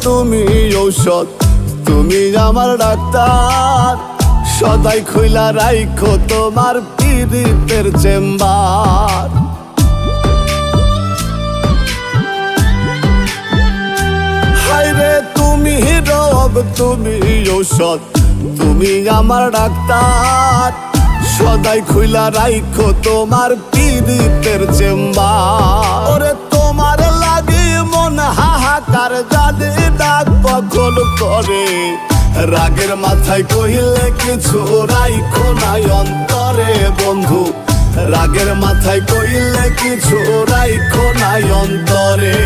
তুমি ঔষধ, তুমি আমার ডাক্তার। সদাই খুইলা রাইখো তোমার পীড়িতের চেম্বার। হায়রে তুমি রব, তুমি ঔষধ, তুমি আমার ডাক্তার। সদাই খুইলা রাইখো তোমার পীড়িতের চেম্বার। ওরে তোমার লাগি মন হাহাকার, জানি ডাক পাগল করে। রাগের মাথায় কহিলে কিছু রাইখো নাই অন্তরে বন্ধু, রাগের মাথায় কহিলে কিছু রাইখো নাই অন্তরে।